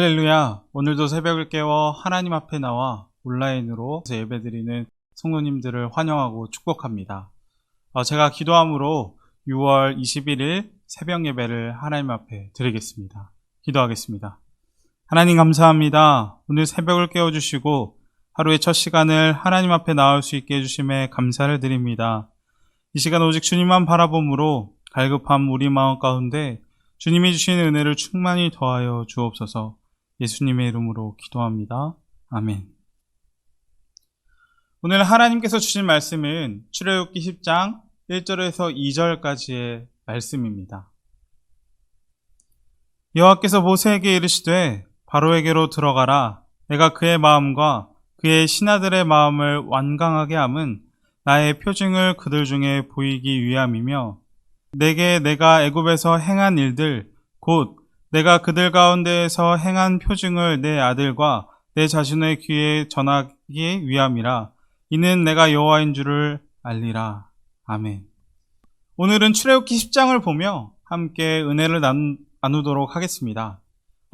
할렐루야. 오늘도 새벽을 깨워 하나님 앞에 나와 온라인으로 예배드리는 성도님들을 환영하고 축복합니다. 제가 기도함으로 6월 21일 새벽 예배를 하나님 앞에 드리겠습니다. 기도하겠습니다. 하나님 감사합니다. 오늘 새벽을 깨워주시고 하루의 첫 시간을 하나님 앞에 나올 수 있게 해주심에 감사를 드립니다. 이 시간 오직 주님만 바라봄으로 갈급한 우리 마음 가운데 주님이 주시는 은혜를 충만히 더하여 주옵소서. 예수님의 이름으로 기도합니다. 아멘. 오늘 하나님께서 주신 말씀은 출애굽기 10장 1절에서 2절까지의 말씀입니다. 여호와께서 모세에게 이르시되 바로에게로 들어가라. 내가 그의 마음과 그의 신하들의 마음을 완강하게 함은 나의 표징을 그들 중에 보이기 위함이며 내게 내가 애굽에서 행한 일들 곧 내가 그들 가운데에서 행한 표징을 내 아들과 내 자신의 귀에 전하기 위함이라. 이는 내가 여호와인 줄을 알리라. 아멘. 오늘은 출애굽기 10장을 보며 함께 은혜를 나누도록 하겠습니다.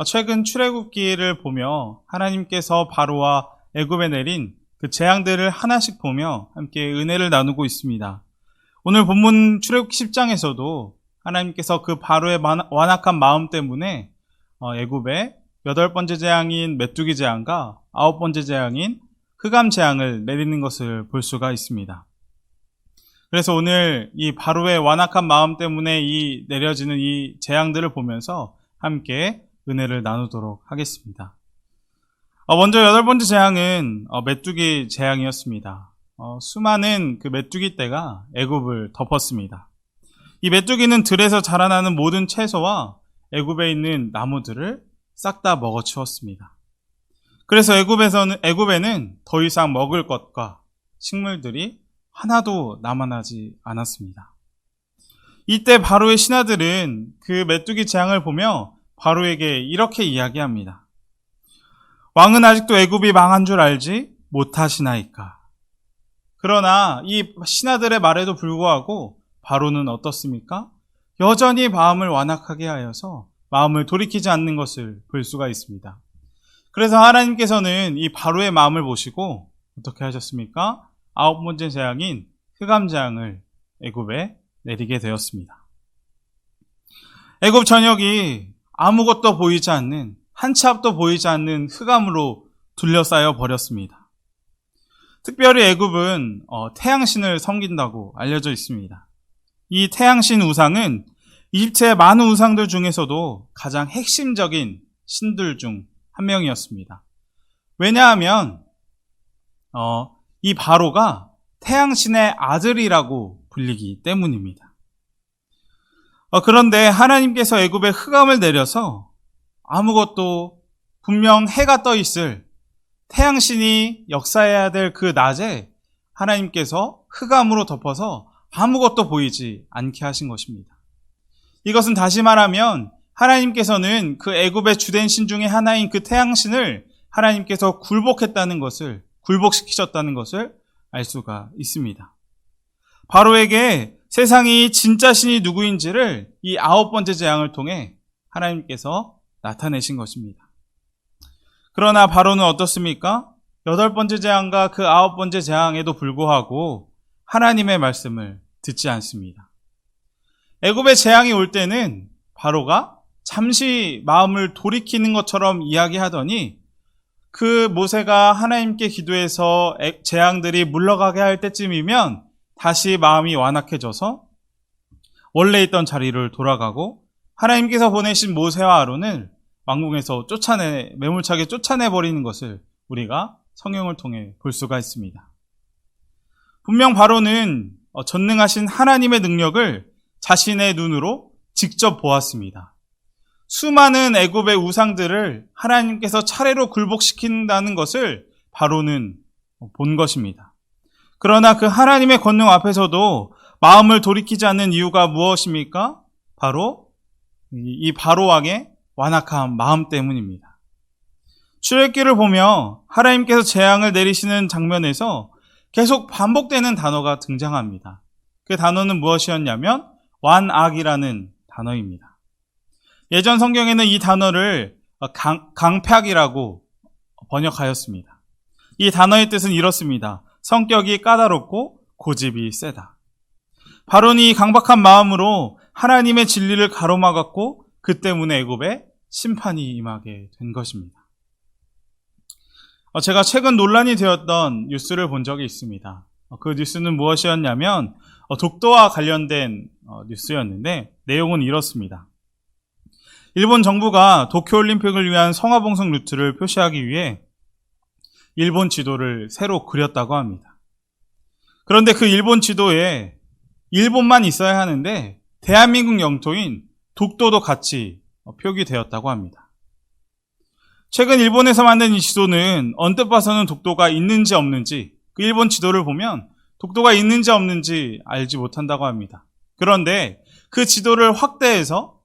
최근 출애굽기를 보며 하나님께서 바로와 애굽에 내린 그 재앙들을 하나씩 보며 함께 은혜를 나누고 있습니다. 오늘 본문 출애굽기 10장에서도 하나님께서 그 바로의 완악한 마음 때문에 애굽에 8번째 재앙인 메뚜기 재앙과 9번째 재앙인 흑암 재앙을 내리는 것을 볼 수가 있습니다. 그래서 오늘 이 바로의 완악한 마음 때문에 내려지는 이 재앙들을 보면서 함께 은혜를 나누도록 하겠습니다. 먼저 8번째 재앙은 메뚜기 재앙이었습니다. 수많은 그 메뚜기 떼가 애굽을 덮었습니다. 이 메뚜기는 들에서 자라나는 모든 채소와 애굽에 있는 나무들을 싹 다 먹어치웠습니다. 그래서 애굽에는 더 이상 먹을 것과 식물들이 하나도 남아나지 않았습니다. 이때 바로의 신하들은 그 메뚜기 재앙을 보며 바로에게 이렇게 이야기합니다. 왕은 아직도 애굽이 망한 줄 알지 못하시나이까. 그러나 이 신하들의 말에도 불구하고 바로는 어떻습니까? 여전히 마음을 완악하게 하여서 마음을 돌이키지 않는 것을 볼 수가 있습니다. 그래서 하나님께서는 이 바로의 마음을 보시고 어떻게 하셨습니까? 9번째 재앙인 흑암 재앙을 애굽에 내리게 되었습니다. 애굽 전역이 아무것도 보이지 않는, 한 치 앞도 보이지 않는 흑암으로 둘러싸여 버렸습니다. 특별히 애굽은 태양신을 섬긴다고 알려져 있습니다. 이 태양신 우상은 이집트의 많은 우상들 중에서도 가장 핵심적인 신들 중 한 명이었습니다. 왜냐하면 이 바로가 태양신의 아들이라고 불리기 때문입니다. 그런데 하나님께서 애굽에 흑암을 내려서 아무것도 분명 해가 떠 있을 태양신이 역사해야 될 그 낮에 하나님께서 흑암으로 덮어서 아무것도 보이지 않게 하신 것입니다. 이것은 다시 말하면 하나님께서는 그 애굽의 주된 신 중에 하나인 그 태양신을 하나님께서 굴복시키셨다는 것을 알 수가 있습니다. 바로에게 세상이 진짜 신이 누구인지를 이 9번째 재앙을 통해 하나님께서 나타내신 것입니다. 그러나 바로는 어떻습니까? 8번째 재앙과 그 9번째 재앙에도 불구하고 하나님의 말씀을 듣지 않습니다. 애굽의 재앙이 올 때는 바로가 잠시 마음을 돌이키는 것처럼 이야기하더니 그 모세가 하나님께 기도해서 재앙들이 물러가게 할 때쯤이면 다시 마음이 완악해져서 원래 있던 자리를 돌아가고 하나님께서 보내신 모세와 아론을 왕궁에서 매몰차게 쫓아내버리는 것을 우리가 성경을 통해 볼 수가 있습니다. 분명 바로는 전능하신 하나님의 능력을 자신의 눈으로 직접 보았습니다. 수많은 애굽의 우상들을 하나님께서 차례로 굴복시킨다는 것을 바로는 본 것입니다. 그러나 그 하나님의 권능 앞에서도 마음을 돌이키지 않는 이유가 무엇입니까? 바로 이 바로 왕의 완악한 마음 때문입니다. 출애굽기를 보며 하나님께서 재앙을 내리시는 장면에서 계속 반복되는 단어가 등장합니다. 그 단어는 무엇이었냐면 완악이라는 단어입니다. 예전 성경에는 이 단어를 강팍이라고 번역하였습니다. 이 단어의 뜻은 이렇습니다. 성격이 까다롭고 고집이 세다. 바론이 강박한 마음으로 하나님의 진리를 가로막았고 그 때문에 애굽에 심판이 임하게 된 것입니다. 제가 최근 논란이 되었던 뉴스를 본 적이 있습니다. 그 뉴스는 무엇이었냐면 독도와 관련된 뉴스였는데 내용은 이렇습니다. 일본 정부가 도쿄올림픽을 위한 성화봉송 루트를 표시하기 위해 일본 지도를 새로 그렸다고 합니다. 그런데 그 일본 지도에 일본만 있어야 하는데 대한민국 영토인 독도도 같이 표기되었다고 합니다. 최근 일본에서 만든 이 지도는 언뜻 봐서는 독도가 있는지 없는지, 그 일본 지도를 보면 독도가 있는지 없는지 알지 못한다고 합니다. 그런데 그 지도를 확대해서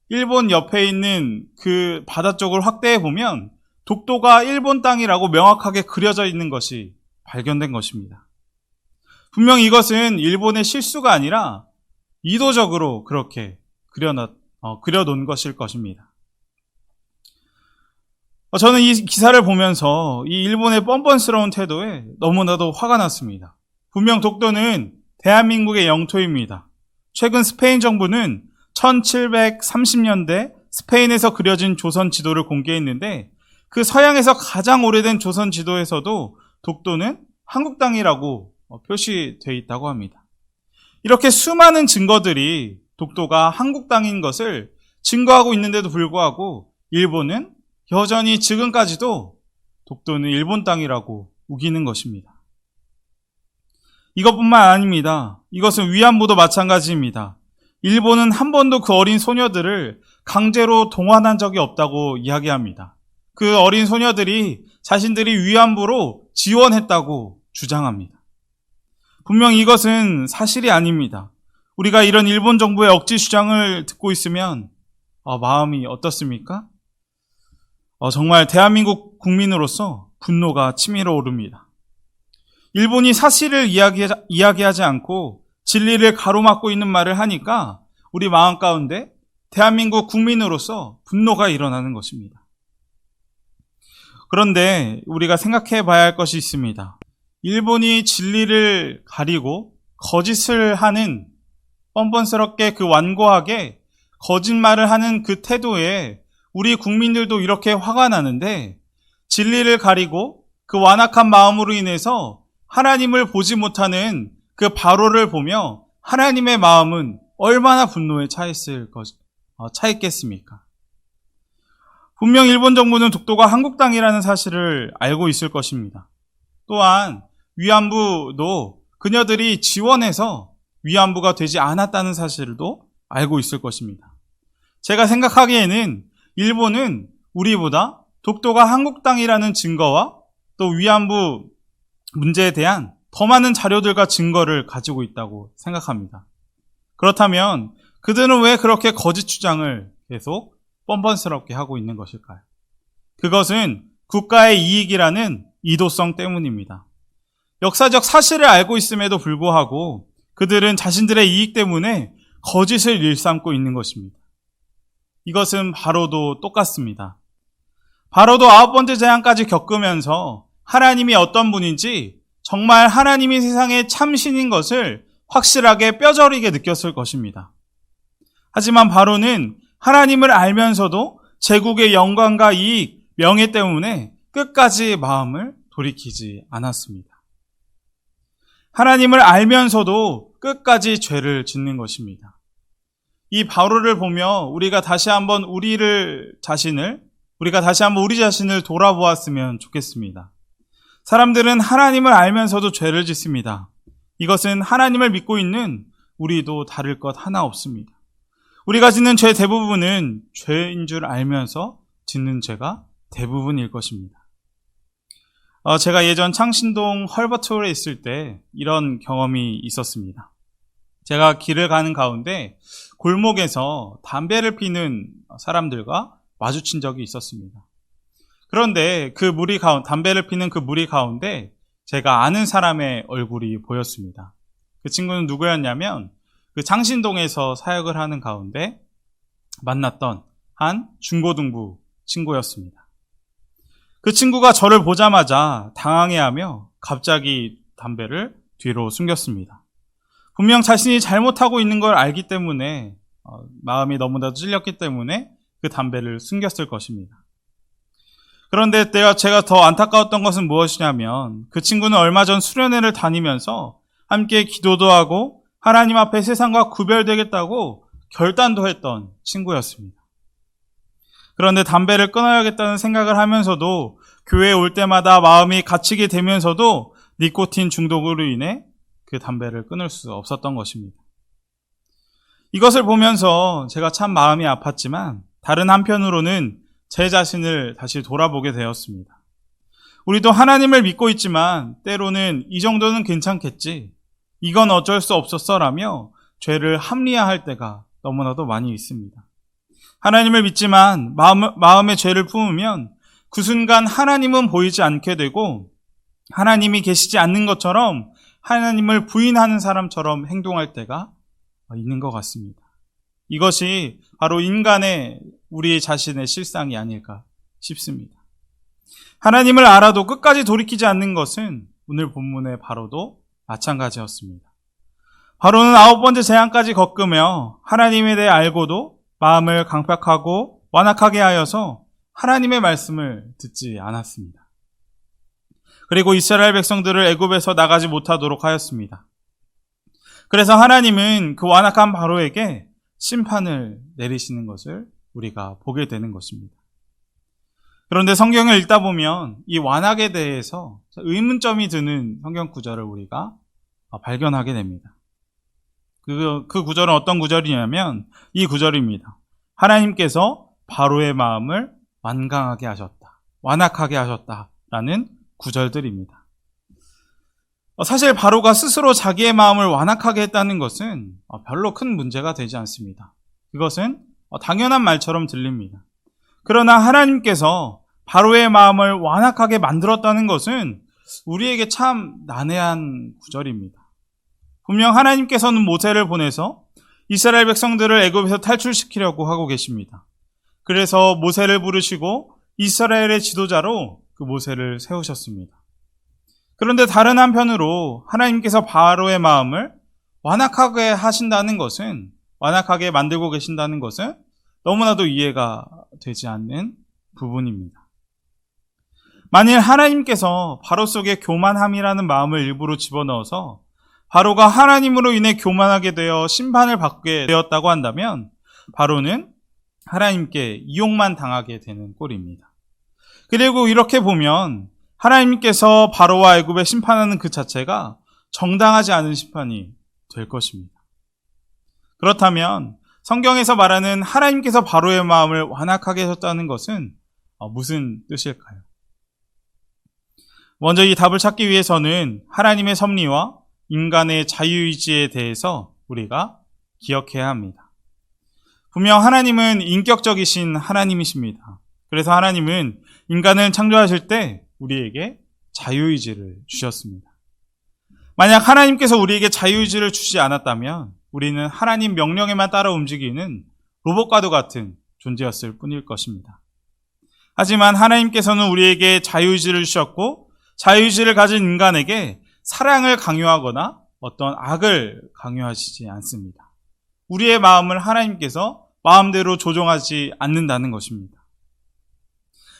일본 옆에 있는 그 바다 쪽을 확대해 보면 독도가 일본 땅이라고 명확하게 그려져 있는 것이 발견된 것입니다. 분명 이것은 일본의 실수가 아니라 의도적으로 그렇게 그려놓은 것일 것입니다. 저는 이 기사를 보면서 이 일본의 뻔뻔스러운 태도에 너무나도 화가 났습니다. 분명 독도는 대한민국의 영토입니다. 최근 스페인 정부는 1730년대 스페인에서 그려진 조선 지도를 공개했는데 그 서양에서 가장 오래된 조선 지도에서도 독도는 한국 땅이라고 표시되어 있다고 합니다. 이렇게 수많은 증거들이 독도가 한국 땅인 것을 증거하고 있는데도 불구하고 일본은 여전히 지금까지도 독도는 일본 땅이라고 우기는 것입니다. 이것뿐만 아닙니다. 이것은 위안부도 마찬가지입니다. 일본은 한 번도 그 어린 소녀들을 강제로 동원한 적이 없다고 이야기합니다. 그 어린 소녀들이 자신들이 위안부로 지원했다고 주장합니다. 분명 이것은 사실이 아닙니다. 우리가 이런 일본 정부의 억지 주장을 듣고 있으면 마음이 어떻습니까? 정말 대한민국 국민으로서 분노가 치밀어 오릅니다. 일본이 사실을 이야기하지 않고 진리를 가로막고 있는 말을 하니까 우리 마음 가운데 대한민국 국민으로서 분노가 일어나는 것입니다. 그런데 우리가 생각해 봐야 할 것이 있습니다. 일본이 진리를 가리고 거짓을 하는, 뻔뻔스럽게 그 완고하게 거짓말을 하는 그 태도에 우리 국민들도 이렇게 화가 나는데 진리를 가리고 그 완악한 마음으로 인해서 하나님을 보지 못하는 그 바로를 보며 하나님의 마음은 얼마나 분노에 차있겠습니까? 분명 일본 정부는 독도가 한국 땅이라는 사실을 알고 있을 것입니다. 또한 위안부도 그녀들이 지원해서 위안부가 되지 않았다는 사실도 알고 있을 것입니다. 제가 생각하기에는 일본은 우리보다 독도가 한국 땅이라는 증거와 또 위안부 문제에 대한 더 많은 자료들과 증거를 가지고 있다고 생각합니다. 그렇다면 그들은 왜 그렇게 거짓 주장을 계속 뻔뻔스럽게 하고 있는 것일까요? 그것은 국가의 이익이라는 이도성 때문입니다. 역사적 사실을 알고 있음에도 불구하고 그들은 자신들의 이익 때문에 거짓을 일삼고 있는 것입니다. 이것은 바로도 똑같습니다. 바로도 9번째 재앙까지 겪으면서 하나님이 어떤 분인지, 정말 하나님이 세상의 참신인 것을 확실하게 뼈저리게 느꼈을 것입니다. 하지만 바로는 하나님을 알면서도 제국의 영광과 이익, 명예 때문에 끝까지 마음을 돌이키지 않았습니다. 하나님을 알면서도 끝까지 죄를 짓는 것입니다. 이 바로를 보며 우리가 다시 한번 우리 자신을 돌아보았으면 좋겠습니다. 사람들은 하나님을 알면서도 죄를 짓습니다. 이것은 하나님을 믿고 있는 우리도 다를 것 하나 없습니다. 우리가 짓는 죄 대부분은 죄인 줄 알면서 짓는 죄가 대부분일 것입니다. 제가 예전 창신동 헐버트홀에 있을 때 이런 경험이 있었습니다. 제가 길을 가는 가운데 골목에서 담배를 피는 사람들과 마주친 적이 있었습니다. 그런데 담배를 피는 그 무리 가운데 제가 아는 사람의 얼굴이 보였습니다. 그 친구는 누구였냐면 그 창신동에서 사역을 하는 가운데 만났던 한 중고등부 친구였습니다. 그 친구가 저를 보자마자 당황해하며 갑자기 담배를 뒤로 숨겼습니다. 분명 자신이 잘못하고 있는 걸 알기 때문에 마음이 너무나도 찔렸기 때문에 그 담배를 숨겼을 것입니다. 그런데 제가 더 안타까웠던 것은 무엇이냐면 그 친구는 얼마 전 수련회를 다니면서 함께 기도도 하고 하나님 앞에 세상과 구별되겠다고 결단도 했던 친구였습니다. 그런데 담배를 끊어야겠다는 생각을 하면서도 교회에 올 때마다 마음이 갇히게 되면서도 니코틴 중독으로 인해 그 담배를 끊을 수 없었던 것입니다. 이것을 보면서 제가 참 마음이 아팠지만 다른 한편으로는 제 자신을 다시 돌아보게 되었습니다. 우리도 하나님을 믿고 있지만 때로는 이 정도는 괜찮겠지, 이건 어쩔 수 없었어라며 죄를 합리화할 때가 너무나도 많이 있습니다. 하나님을 믿지만 마음에 죄를 품으면 그 순간 하나님은 보이지 않게 되고 하나님이 계시지 않는 것처럼 하나님을 부인하는 사람처럼 행동할 때가 있는 것 같습니다. 이것이 바로 인간의 우리 자신의 실상이 아닐까 싶습니다. 하나님을 알아도 끝까지 돌이키지 않는 것은 오늘 본문의 바로도 마찬가지였습니다. 바로는 9번째 재앙까지 겪으며 하나님에 대해 알고도 마음을 강팍하고 완악하게 하여서 하나님의 말씀을 듣지 않았습니다. 그리고 이스라엘 백성들을 애굽에서 나가지 못하도록 하였습니다. 그래서 하나님은 그 완악한 바로에게 심판을 내리시는 것을 우리가 보게 되는 것입니다. 그런데 성경을 읽다 보면 이 완악에 대해서 의문점이 드는 성경 구절을 우리가 발견하게 됩니다. 그 구절은 어떤 구절이냐면 이 구절입니다. 하나님께서 바로의 마음을 완강하게 하셨다, 완악하게 하셨다라는 구절들입니다. 사실 바로가 스스로 자기의 마음을 완악하게 했다는 것은 별로 큰 문제가 되지 않습니다. 그것은 당연한 말처럼 들립니다. 그러나 하나님께서 바로의 마음을 완악하게 만들었다는 것은 우리에게 참 난해한 구절입니다. 분명 하나님께서는 모세를 보내서 이스라엘 백성들을 애굽에서 탈출시키려고 하고 계십니다. 그래서 모세를 부르시고 이스라엘의 지도자로 그 모세를 세우셨습니다. 그런데 다른 한편으로 하나님께서 바로의 마음을 완악하게 하신다는 것은, 완악하게 만들고 계신다는 것은 너무나도 이해가 되지 않는 부분입니다. 만일 하나님께서 바로 속에 교만함이라는 마음을 일부러 집어넣어서 바로가 하나님으로 인해 교만하게 되어 심판을 받게 되었다고 한다면 바로는 하나님께 이용만 당하게 되는 꼴입니다. 그리고 이렇게 보면 하나님께서 바로와 애굽에 심판하는 그 자체가 정당하지 않은 심판이 될 것입니다. 그렇다면 성경에서 말하는 하나님께서 바로의 마음을 완악하게 하셨다는 것은 무슨 뜻일까요? 먼저 이 답을 찾기 위해서는 하나님의 섭리와 인간의 자유의지에 대해서 우리가 기억해야 합니다. 분명 하나님은 인격적이신 하나님이십니다. 그래서 하나님은 인간을 창조하실 때 우리에게 자유의지를 주셨습니다. 만약 하나님께서 우리에게 자유의지를 주지 않았다면 우리는 하나님 명령에만 따라 움직이는 로봇과도 같은 존재였을 뿐일 것입니다. 하지만 하나님께서는 우리에게 자유의지를 주셨고 자유의지를 가진 인간에게 사랑을 강요하거나 어떤 악을 강요하시지 않습니다. 우리의 마음을 하나님께서 마음대로 조종하지 않는다는 것입니다.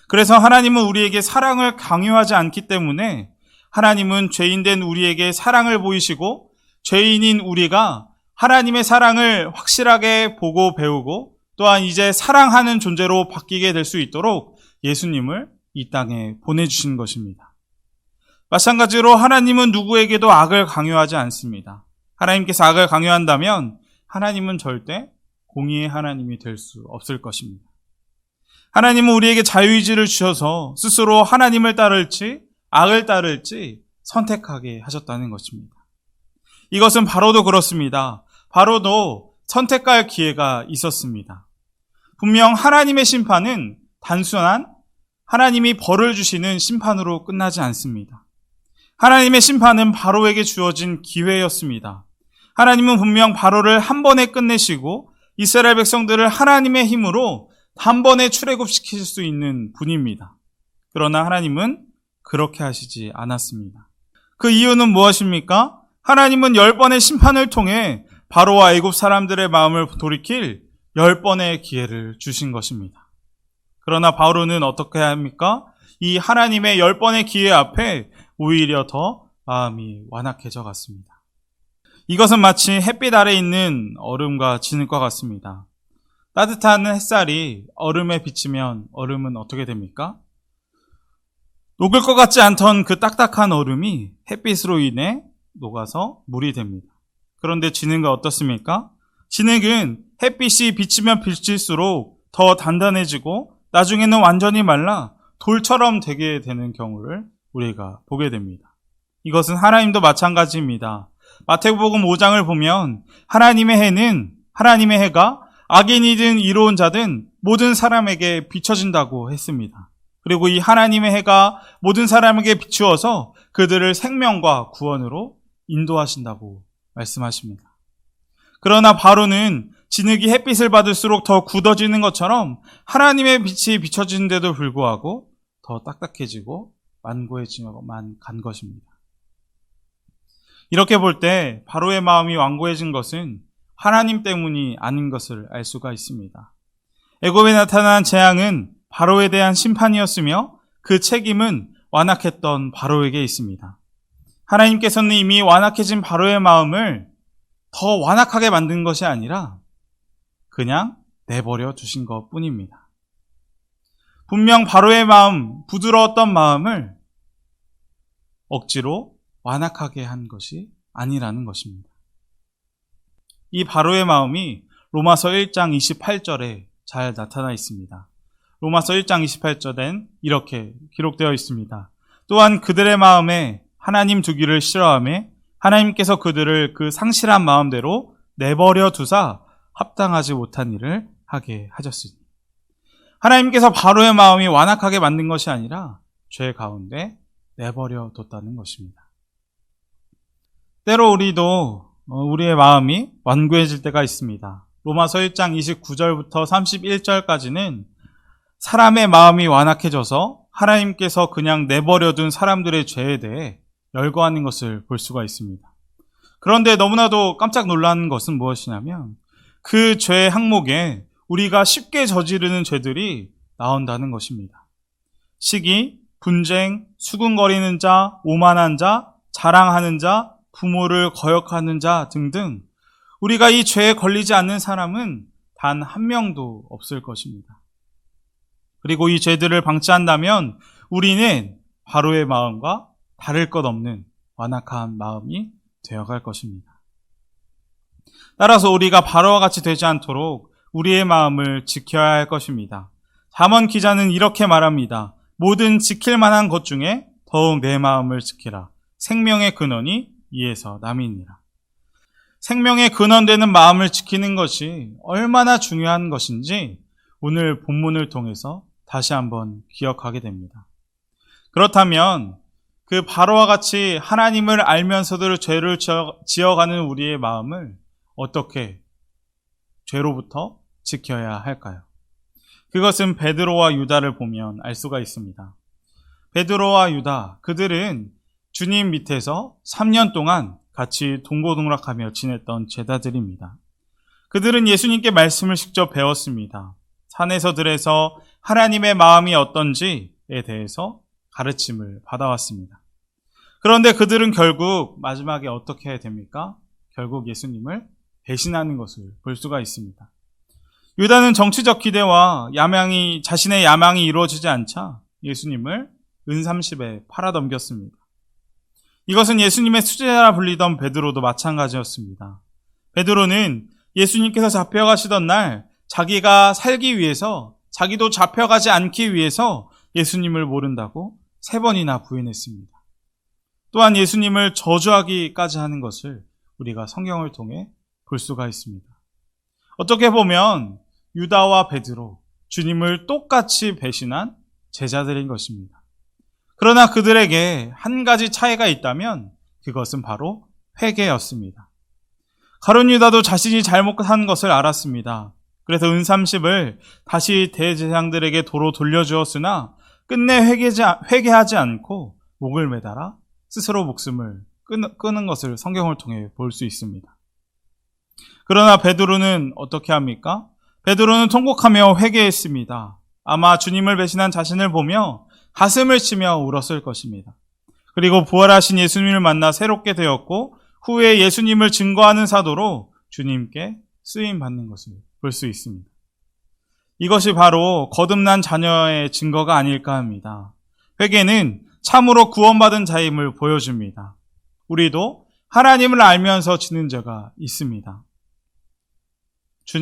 그래서 하나님은 우리에게 사랑을 강요하지 않기 때문에 하나님은 죄인된 우리에게 사랑을 보이시고 죄인인 우리가 하나님의 사랑을 확실하게 보고 배우고 또한 이제 사랑하는 존재로 바뀌게 될 수 있도록 예수님을 이 땅에 보내주신 것입니다. 마찬가지로 하나님은 누구에게도 악을 강요하지 않습니다. 하나님께서 악을 강요한다면 하나님은 절대 공의의 하나님이 될 수 없을 것입니다. 하나님은 우리에게 자유의지를 주셔서 스스로 하나님을 따를지 악을 따를지 선택하게 하셨다는 것입니다. 이것은 바로도 그렇습니다. 바로도 선택할 기회가 있었습니다. 분명 하나님의 심판은 단순한 하나님이 벌을 주시는 심판으로 끝나지 않습니다. 하나님의 심판은 바로에게 주어진 기회였습니다. 하나님은 분명 바로를 한 번에 끝내시고 이스라엘 백성들을 하나님의 힘으로 한 번에 출애굽시킬 수 있는 분입니다. 그러나 하나님은 그렇게 하시지 않았습니다. 그 이유는 무엇입니까? 하나님은 10번의 심판을 통해 바로와 애굽 사람들의 마음을 돌이킬 10번의 기회를 주신 것입니다. 그러나 바로는 어떻게 합니까? 이 하나님의 10번의 기회 앞에 오히려 더 마음이 완악해져 갔습니다. 이것은 마치 햇빛 아래 있는 얼음과 진흙과 같습니다. 따뜻한 햇살이 얼음에 비치면 얼음은 어떻게 됩니까? 녹을 것 같지 않던 그 딱딱한 얼음이 햇빛으로 인해 녹아서 물이 됩니다. 그런데 진흙은 어떻습니까? 진흙은 햇빛이 비치면 비칠수록 더 단단해지고 나중에는 완전히 말라 돌처럼 되게 되는 경우를 우리가 보게 됩니다. 이것은 하나님도 마찬가지입니다. 마태복음 5장을 보면 하나님의 해가 악인이든 이로운 자든 모든 사람에게 비춰진다고 했습니다. 그리고 이 하나님의 해가 모든 사람에게 비추어서 그들을 생명과 구원으로 인도하신다고 말씀하십니다. 그러나 바로는 진흙이 햇빛을 받을수록 더 굳어지는 것처럼 하나님의 빛이 비춰지는데도 불구하고 더 딱딱해지고 완고해지만 간 것입니다. 이렇게 볼 때 바로의 마음이 완고해진 것은 하나님 때문이 아닌 것을 알 수가 있습니다. 애굽에 나타난 재앙은 바로에 대한 심판이었으며 그 책임은 완악했던 바로에게 있습니다. 하나님께서는 이미 완악해진 바로의 마음을 더 완악하게 만든 것이 아니라 그냥 내버려 두신 것 뿐입니다. 분명 바로의 마음, 부드러웠던 마음을 억지로 완악하게 한 것이 아니라는 것입니다. 이 바로의 마음이 로마서 1장 28절에 잘 나타나 있습니다. 로마서 1장 28절엔 이렇게 기록되어 있습니다. 또한 그들의 마음에 하나님 두기를 싫어하며 하나님께서 그들을 그 상실한 마음대로 내버려 두사 합당하지 못한 일을 하게 하셨으니. 하나님께서 바로의 마음이 완악하게 만든 것이 아니라 죄 가운데 내버려 뒀다는 것입니다. 때로 우리도 우리의 마음이 완고해질 때가 있습니다. 로마서 1장 29절부터 31절까지는 사람의 마음이 완악해져서 하나님께서 그냥 내버려둔 사람들의 죄에 대해 열거하는 것을 볼 수가 있습니다. 그런데 너무나도 깜짝 놀라는 것은 무엇이냐면 그 죄 항목에 우리가 쉽게 저지르는 죄들이 나온다는 것입니다. 시기, 분쟁, 수군거리는 자, 오만한 자, 자랑하는 자, 부모를 거역하는 자 등등 우리가 이 죄에 걸리지 않는 사람은 단 한 명도 없을 것입니다. 그리고 이 죄들을 방치한다면 우리는 바로의 마음과 다를 것 없는 완악한 마음이 되어갈 것입니다. 따라서 우리가 바로와 같이 되지 않도록 우리의 마음을 지켜야 할 것입니다. 잠언 기자는 이렇게 말합니다. 모든 지킬 만한 것 중에 더욱 내 마음을 지키라. 생명의 근원이 이에서 남이니라. 생명의 근원되는 마음을 지키는 것이 얼마나 중요한 것인지 오늘 본문을 통해서 다시 한번 기억하게 됩니다. 그렇다면 그 바로와 같이 하나님을 알면서도 죄를 지어가는 우리의 마음을 어떻게 죄로부터 지켜야 할까요? 그것은 베드로와 유다를 보면 알 수가 있습니다. 베드로와 유다, 그들은 주님 밑에서 3년 동안 같이 동고동락하며 지냈던 제자들입니다. 그들은 예수님께 말씀을 직접 배웠습니다. 산에서 들에서 하나님의 마음이 어떤지에 대해서 가르침을 받아왔습니다. 그런데 그들은 결국 마지막에 어떻게 해야 됩니까? 결국 예수님을 배신하는 것을 볼 수가 있습니다. 유다는 정치적 기대와 자신의 야망이 이루어지지 않자 예수님을 은30에 팔아넘겼습니다. 이것은 예수님의 수제자라 불리던 베드로도 마찬가지였습니다. 베드로는 예수님께서 잡혀가시던 날 자기가 살기 위해서, 자기도 잡혀가지 않기 위해서 예수님을 모른다고 3번이나 부인했습니다. 또한 예수님을 저주하기까지 하는 것을 우리가 성경을 통해 볼 수가 있습니다. 어떻게 보면 유다와 베드로, 주님을 똑같이 배신한 제자들인 것입니다. 그러나 그들에게 한 가지 차이가 있다면 그것은 바로 회개였습니다. 가룟 유다도 자신이 잘못한 것을 알았습니다. 그래서 은30을 다시 대제사장들에게 도로 돌려주었으나 끝내 회개하지 않고 목을 매달아 스스로 목숨을 끊은 것을 성경을 통해 볼 수 있습니다. 그러나 베드로는 어떻게 합니까? 베드로는 통곡하며 회개했습니다. 아마 주님을 배신한 자신을 보며 가슴을 치며 울었을 것입니다. 그리고 부활하신 예수님을 만나 새롭게 되었고 후에 예수님을 증거하는 사도로 주님께 쓰임 받는 것을 볼 수 있습니다. 이것이 바로 거듭난 자녀의 증거가 아닐까 합니다. 회개는 참으로 구원받은 자임을 보여줍니다. 우리도 하나님을 알면서 지는 죄가 있습니다.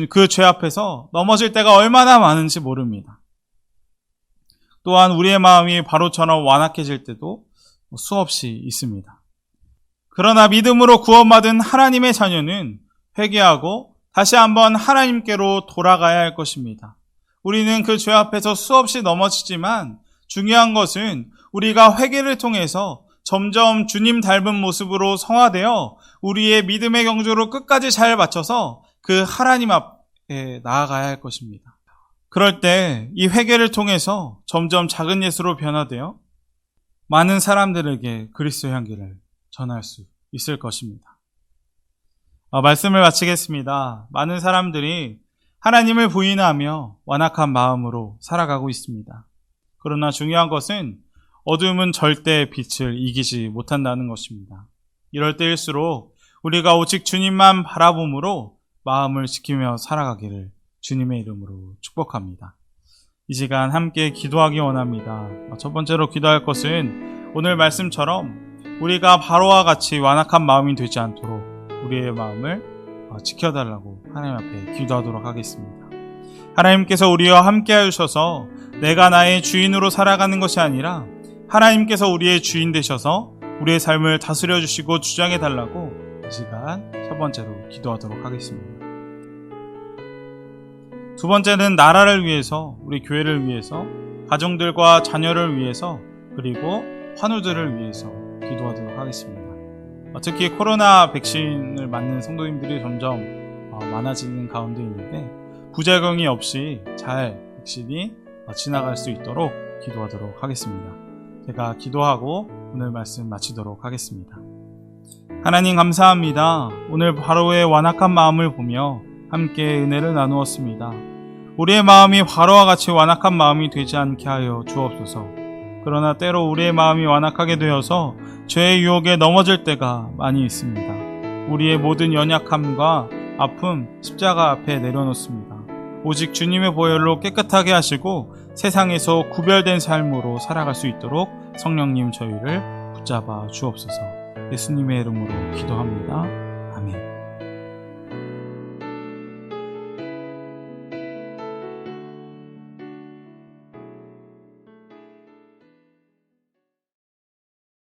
그 죄 앞에서 넘어질 때가 얼마나 많은지 모릅니다. 또한 우리의 마음이 바로처럼 완악해질 때도 수없이 있습니다. 그러나 믿음으로 구원받은 하나님의 자녀는 회개하고 다시 한번 하나님께로 돌아가야 할 것입니다. 우리는 그 죄 앞에서 수없이 넘어지지만 중요한 것은 우리가 회개를 통해서 점점 주님 닮은 모습으로 성화되어 우리의 믿음의 경주로 끝까지 잘 맞춰서 그 하나님 앞에 나아가야 할 것입니다. 그럴 때 이 회개를 통해서 점점 작은 예수로 변화되어 많은 사람들에게 그리스도의 향기를 전할 수 있을 것입니다. 말씀을 마치겠습니다. 많은 사람들이 하나님을 부인하며 완악한 마음으로 살아가고 있습니다. 그러나 중요한 것은 어둠은 절대 빛을 이기지 못한다는 것입니다. 이럴 때일수록 우리가 오직 주님만 바라봄으로 마음을 지키며 살아가기를 주님의 이름으로 축복합니다. 이 시간 함께 기도하기 원합니다. 첫 번째로 기도할 것은 오늘 말씀처럼 우리가 바로와 같이 완악한 마음이 되지 않도록 우리의 마음을 지켜달라고 하나님 앞에 기도하도록 하겠습니다. 하나님께서 우리와 함께 하셔서 내가 나의 주인으로 살아가는 것이 아니라 하나님께서 우리의 주인 되셔서 우리의 삶을 다스려 주시고 주장해 달라고 이 시간 첫 번째로 기도하도록 하겠습니다. 두 번째는 나라를 위해서, 우리 교회를 위해서, 가정들과 자녀를 위해서, 그리고 환우들을 위해서 기도하도록 하겠습니다. 특히 코로나 백신을 맞는 성도님들이 점점 많아지는 가운데 있는데 부작용이 없이 잘 백신이 지나갈 수 있도록 기도하도록 하겠습니다. 제가 기도하고 오늘 말씀 마치도록 하겠습니다. 하나님 감사합니다. 오늘 바로의 완악한 마음을 보며 함께 은혜를 나누었습니다. 우리의 마음이 바로와 같이 완악한 마음이 되지 않게 하여 주옵소서. 그러나 때로 우리의 마음이 완악하게 되어서 죄의 유혹에 넘어질 때가 많이 있습니다. 우리의 모든 연약함과 아픔 십자가 앞에 내려놓습니다. 오직 주님의 보혈로 깨끗하게 하시고 세상에서 구별된 삶으로 살아갈 수 있도록 성령님 저희를 붙잡아 주옵소서. 예수님의 이름으로 기도합니다. 아멘.